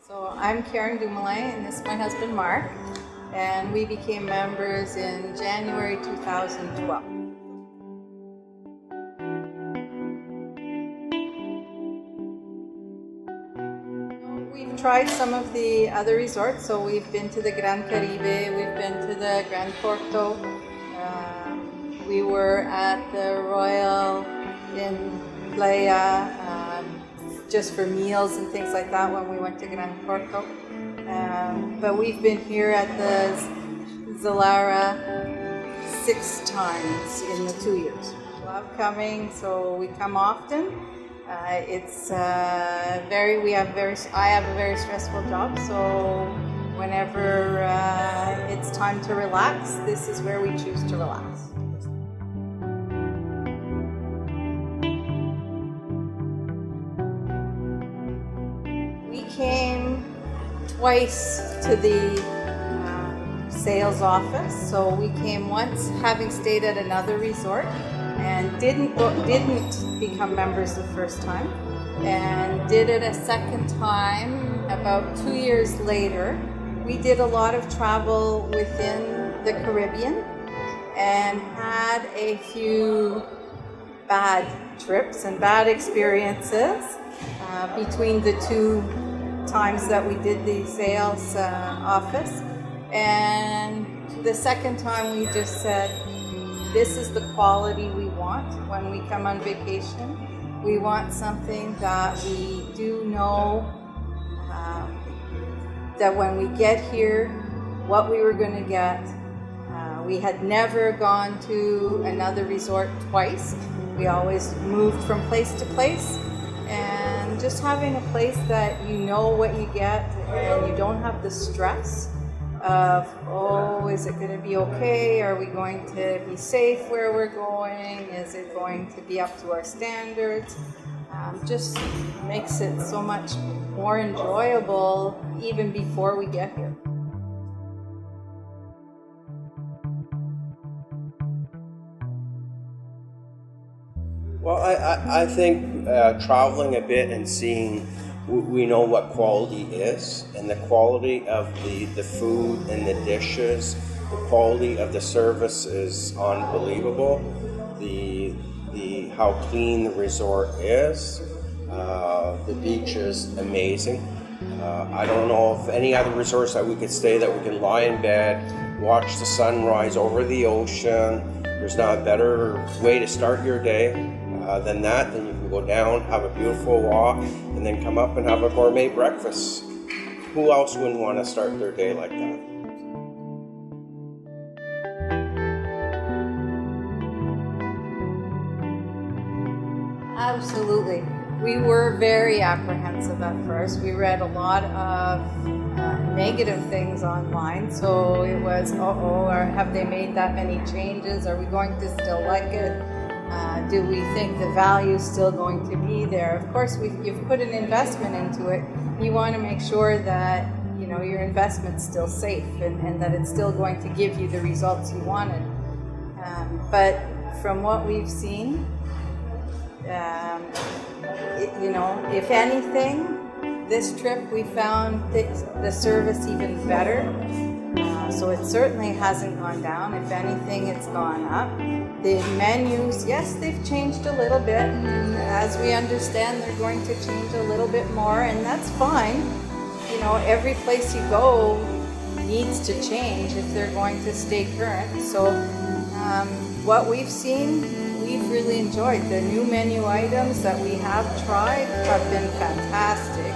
So I'm Karen Dumoulin, and this is my husband Mark, and we became members in January 2012. We've tried some of the other resorts, so we've been to the Gran Caribe, we've been to the Gran Porto, we were at the Royal in Playa, just for meals and things like that when we went to Gran Porto. But we've been here at the Zilara 6 times in the 2 years. Love coming, so we come often. I have a very stressful job, so whenever it's time to relax, this is where we choose to relax. We came twice to the sales office. So we came once having stayed at another resort and didn't become members the first time, and did it a second time about 2 years later. We did a lot of travel within the Caribbean and had a few bad trips and bad experiences between the 2 times that we did the sales office. And the second time we just said, this is the quality we want when we come on vacation. We want something that we do know that when we get here, what we were going to get. We had never gone to another resort twice. We always moved from place to place, and just having a place that you know what you get and you don't have the stress of, oh, is it going to be okay? Are we going to be safe where we're going? Is it going to be up to our standards? Just makes it so much more enjoyable even before we get here. Well, I think traveling a bit and seeing, we know what quality is, and the quality of the food and the dishes, the quality of the service is unbelievable. The how clean the resort is, the beach is amazing. I don't know of any other resorts that we could stay that we can lie in bed, watch the sunrise over the ocean. There's not a better way to start your day than that. Then you can go down, have a beautiful walk, and then come up and have a gourmet breakfast. Who else wouldn't want to start their day like that? Absolutely. We were very apprehensive at first. We read a lot of negative things online, so it was, have they made that many changes? Are we going to still like it? Do we think the value is still going to be there? Of course, you've put an investment into it. You want to make sure that your investment's still safe and that it's still going to give you the results you wanted. But from what we've seen, if anything, this trip we found the service even better. So it certainly hasn't gone down. If anything, it's gone up. The menus, yes, they've changed a little bit. And as we understand, they're going to change a little bit more, and that's fine. Every place you go needs to change if they're going to stay current. So what we've seen, we've really enjoyed. The new menu items that we have tried have been fantastic.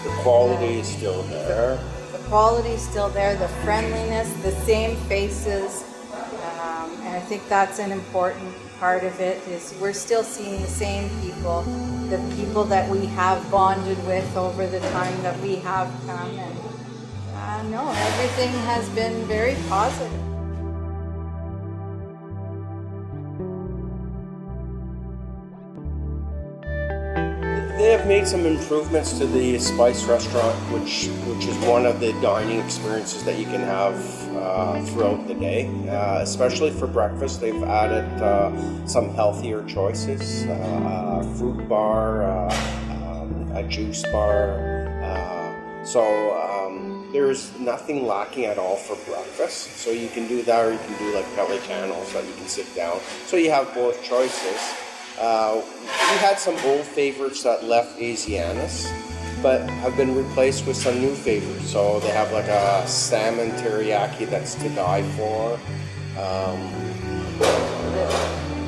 The quality is still there. The quality is still there, the friendliness, the same faces. And I think that's an important part of it, is we're still seeing the same people, the people that we have bonded with over the time that we have come. And no, everything has been very positive. They have made some improvements to the Spice Restaurant, which is one of the dining experiences that you can have throughout the day, especially for breakfast. They've added some healthier choices, a fruit bar, a juice bar. So there's nothing lacking at all for breakfast. So you can do that, or you can do like Pelicano's that you can sit down. So you have both choices. We had some old favorites that left Asianas, but have been replaced with some new favorites. So they have like a salmon teriyaki that's to die for.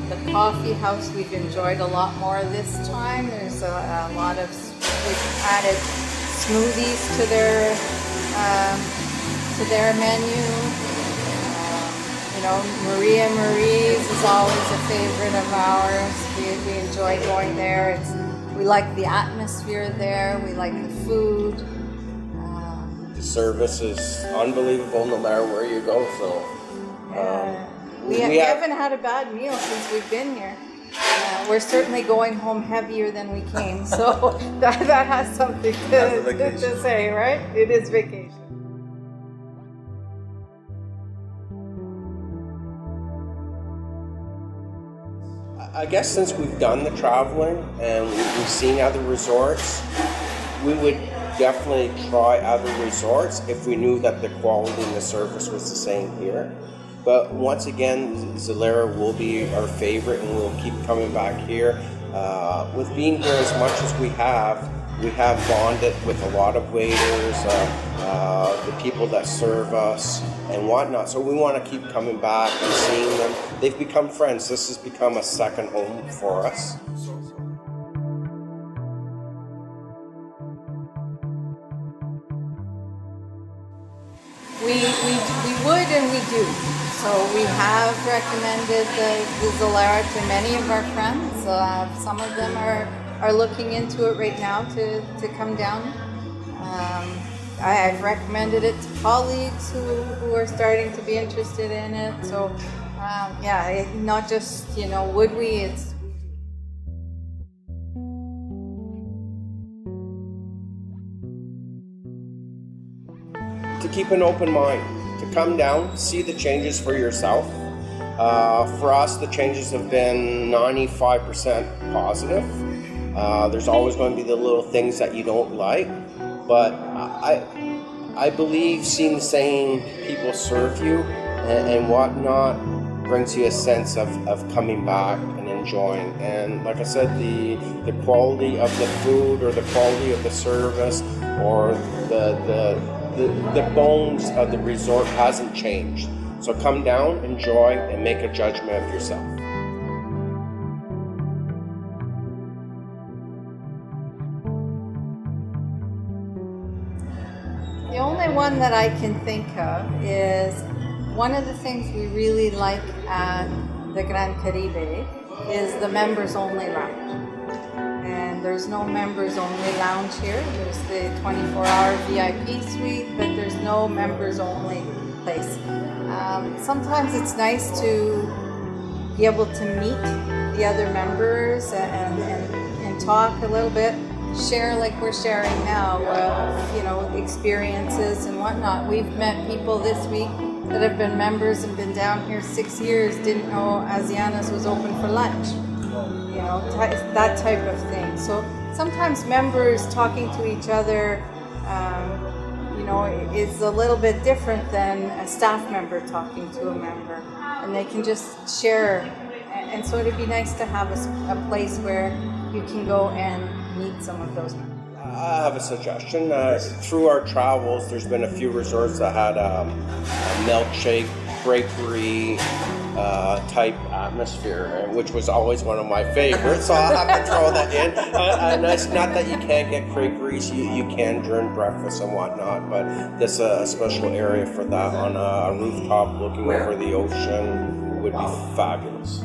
The coffee house we've enjoyed a lot more this time. There's a lot of, we've added smoothies to their menu. You know, Maria Marie's is always a favorite of ours. We enjoy going there. We like the atmosphere there. We like the food. The service is unbelievable no matter where you go. So we haven't had a bad meal since we've been here. We're certainly going home heavier than we came, so that has something to say, right? It is vacation. I guess since we've done the traveling and we've seen other resorts, we would definitely try other resorts if we knew that the quality and the service was the same here. But once again, Zalera will be our favorite, and we'll keep coming back here. With being here as much as we have bonded with a lot of waiters, the people that serve us and whatnot. So we want to keep coming back and seeing them. They've become friends. This has become a second home for us. We would and we do. So we have recommended the Zalera to many of our friends. Some of them are looking into it right now to come down. I've recommended it to colleagues who are starting to be interested in it. So not just, would we, it's to keep an open mind, to come down, see the changes for yourself. For us, the changes have been 95% positive. There's always going to be the little things that you don't like, but I believe seeing the same people serve you and whatnot brings you a sense of coming back and enjoying. And like I said, the quality of the food or the quality of the service or the bones of the resort hasn't changed. So come down, enjoy, and make a judgment of yourself. The only one that I can think of is one of the things we really like at the Gran Caribe is the members only lounge. And there's no members only lounge here. There's the 24-hour VIP suite, but there's no members only place. Sometimes it's nice to be able to meet the other members and talk a little bit, share like we're sharing now, experiences and whatnot. We've met people this week that have been members and been down here 6 years, didn't know Asianas was open for lunch. That type of thing. So sometimes members talking to each other, is a little bit different than a staff member talking to a member, and they can just share. And so it'd be nice to have a place where you can go and meet some of those members. I have a suggestion. Through our travels, there's been a few resorts that had a milkshake, creperie type atmosphere, which was always one of my favorites, so I'll have to throw that in. And it's not that you can't get creperies, you can during breakfast and whatnot, but there's a special area for that on a rooftop looking over the ocean would be fabulous.